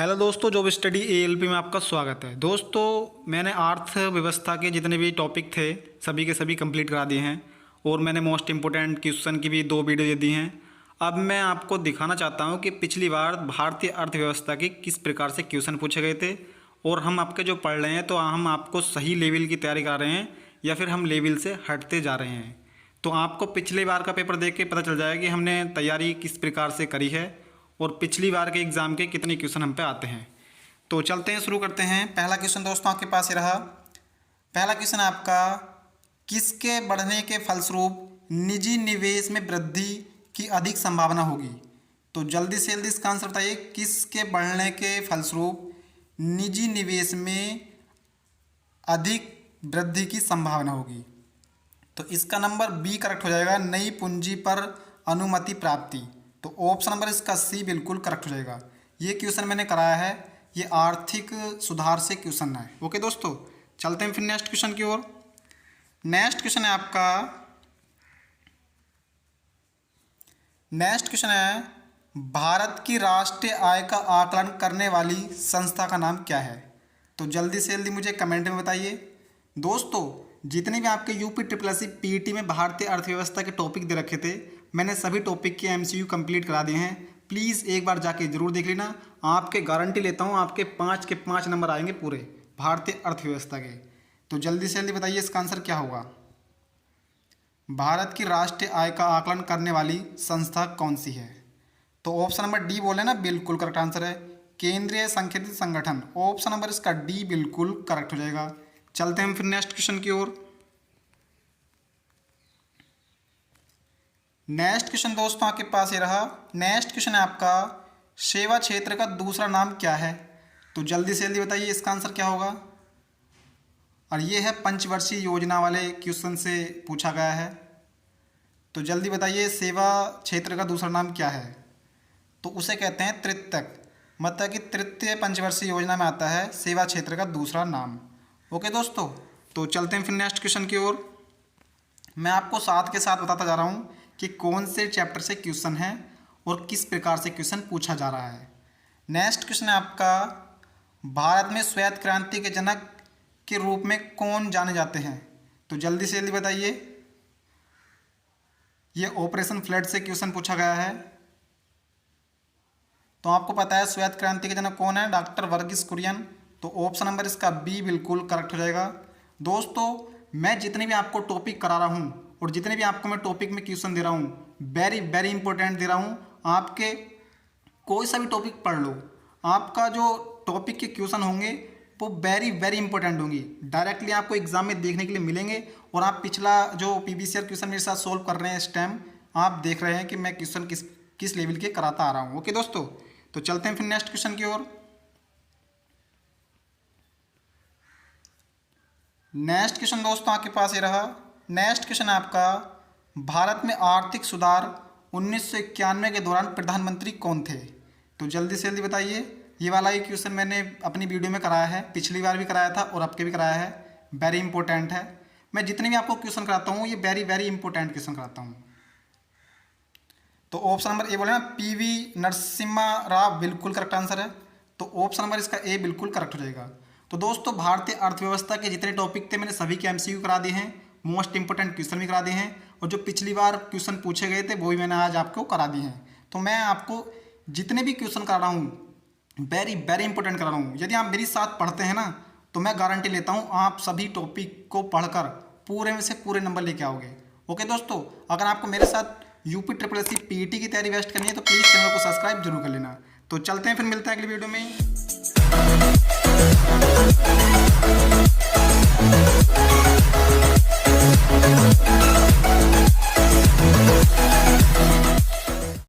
Hello दोस्तों, job study ALP में आपका स्वागत है। दोस्तों, मैंने अर्थव्यवस्था के जितने भी टॉपिक थे सभी के सभी कंप्लीट करा दिए हैं और मैंने मोस्ट इम्पोर्टेंट क्वेश्चन की भी 2 वीडियो दे दी हैं। अब मैं आपको दिखाना चाहता हूं कि पिछली बार भारतीय अर्थव्यवस्था के किस प्रकार से क्वेश्चन पूछे गए थे और हम आपके जो पढ़ रहे हैं तो हम आपको सही लेवल की तैयारी करा रहे हैं या फिर हम लेवल से हटते जा रहे हैं। तो आपको पिछली बार का पेपर देख के पता चल जाएगा कि हमने तैयारी किस प्रकार से करी है और पिछली बार के एग्ज़ाम के कितने क्वेश्चन हम पे आते हैं। तो चलते हैं, शुरू करते हैं। पहला क्वेश्चन दोस्तों आपके पास ये रहा। पहला क्वेश्चन आपका, किसके बढ़ने के फलस्वरूप निजी निवेश में वृद्धि की अधिक संभावना होगी? तो जल्दी से जल्दी इसका आंसर बताइए। किसके बढ़ने के फलस्वरूप निजी निवेश में अधिक वृद्धि की संभावना होगी? तो इसका नंबर बी करेक्ट हो जाएगा, नई पूंजी पर अनुमति प्राप्ति। तो ऑप्शन नंबर इसका सी बिल्कुल करेक्ट हो जाएगा। ये क्वेश्चन मैंने कराया है, ये आर्थिक सुधार से क्वेश्चन है। ओके दोस्तों, चलते हैं फिर नेक्स्ट क्वेश्चन की ओर। नेक्स्ट क्वेश्चन है आपका, नेक्स्ट क्वेश्चन है, भारत की राष्ट्रीय आय का आकलन करने वाली संस्था का नाम क्या है? तो जल्दी से जल्दी मुझे कमेंट में बताइए। दोस्तों, जितने भी आपके UP triple S C PET में भारतीय अर्थव्यवस्था के टॉपिक दे रखे थे, मैंने सभी टॉपिक के एमसीक्यू कंप्लीट करा दिए हैं। प्लीज़ एक बार जाके जरूर देख लेना। आपके गारंटी लेता हूँ, आपके 5 के 5 नंबर आएंगे पूरे भारतीय अर्थव्यवस्था के। तो जल्दी से जल्दी बताइए इसका आंसर क्या होगा। भारत की राष्ट्रीय आय का आकलन करने वाली संस्था कौन सी है? तो ऑप्शन नंबर डी बोले ना, बिल्कुल करेक्ट आंसर है, केंद्रीय सांख्यिकी संगठन। ऑप्शन नंबर इसका डी बिल्कुल करेक्ट हो जाएगा। चलते हैं हम फिर नेक्स्ट क्वेश्चन की ओर। नेक्स्ट क्वेश्चन दोस्तों आपके पास ये रहा। नेक्स्ट क्वेश्चन है आपका, सेवा क्षेत्र का दूसरा नाम क्या है? तो जल्दी से जल्दी बताइए इसका आंसर क्या होगा। और ये है पंचवर्षीय योजना वाले क्वेश्चन से पूछा गया है। तो जल्दी बताइए सेवा क्षेत्र का दूसरा नाम क्या है? तो उसे कहते हैं तृतीयक, मतलब कि तृतीय पंचवर्षीय योजना में आता है सेवा क्षेत्र का दूसरा नाम। ओके दोस्तों, तो चलते हैं फिर नेक्स्ट क्वेश्चन की ओर। मैं आपको साथ के साथ बताता जा रहा हूँ कि कौन से चैप्टर से क्वेश्चन है और किस प्रकार से क्वेश्चन पूछा जा रहा है। नेक्स्ट क्वेश्चन है आपका, भारत में श्वेत क्रांति के जनक के रूप में कौन जाने जाते हैं? तो जल्दी से जल्दी बताइए। ये ऑपरेशन फ्लड से क्वेश्चन पूछा गया है। तो आपको पता है श्वेत क्रांति के जनक कौन है? डॉक्टर वर्गीस कुरियन। तो ऑप्शन नंबर इसका बी बिल्कुल करेक्ट हो जाएगा। दोस्तों, मैं जितने भी आपको टॉपिक करा रहा हूँ और जितने भी आपको मैं टॉपिक में क्वेश्चन दे रहा हूँ, वेरी वेरी इंपॉर्टेंट दे रहा हूँ। आपके कोई सा भी टॉपिक पढ़ लो, आपका जो टॉपिक के क्वेश्चन होंगे वो वेरी वेरी इंपॉर्टेंट होंगी। डायरेक्टली आपको एग्जाम में देखने के लिए मिलेंगे और आप पिछला जो पीवीसीआर क्वेश्चन मेरे साथ सोल्व कर रहे हैं इस टाइम, आप देख रहे हैं कि मैं क्वेश्चन किस लेवल के कराता आ रहा हूँ। ओके दोस्तों, तो चलते हैं फिर नेक्स्ट क्वेश्चन की ओर। नेक्स्ट क्वेश्चन दोस्तों आपके पास ये रहा। नेक्स्ट क्वेश्चन है आपका, भारत में आर्थिक सुधार 1991 के दौरान प्रधानमंत्री कौन थे? तो जल्दी से जल्दी बताइए। ये वाला ही क्वेश्चन मैंने अपनी वीडियो में कराया है, पिछली बार भी कराया था और अब के भी कराया है। वेरी इंपॉर्टेंट है। मैं जितने भी आपको क्वेश्चन कराता हूँ ये वेरी वेरी इंपॉर्टेंट क्वेश्चन कराता हूँ। तो ऑप्शन नंबर ए बोले ना, पीवी नरसिम्हा राव बिल्कुल करेक्ट आंसर है। तो ऑप्शन नंबर इसका ए बिल्कुल करेक्ट हो जाएगा। तो दोस्तों, भारतीय अर्थव्यवस्था के जितने टॉपिक थे मैंने सभी के एमसीक्यू करा दिए हैं, मोस्ट इंपोर्टेंट क्वेश्चन भी करा दिए हैं और जो पिछली बार क्वेश्चन पूछे गए थे वो भी मैंने आज आपको करा दिए हैं। तो मैं आपको जितने भी क्वेश्चन करा रहा हूँ वेरी वेरी इंपॉर्टेंट करा रहा हूँ। यदि आप मेरे साथ पढ़ते हैं ना तो मैं गारंटी लेता हूँ आप सभी टॉपिक को पढ़कर पूरे में से पूरे नंबर लेके आओगे। ओके दोस्तों, अगर आपको मेरे साथ UP triple S C PET की तैयारी बेस्ट करनी है तो प्लीज़ चैनल को सब्सक्राइब जरूर कर लेना। तो चलते हैं, फिर मिलते हैं अगली वीडियो में।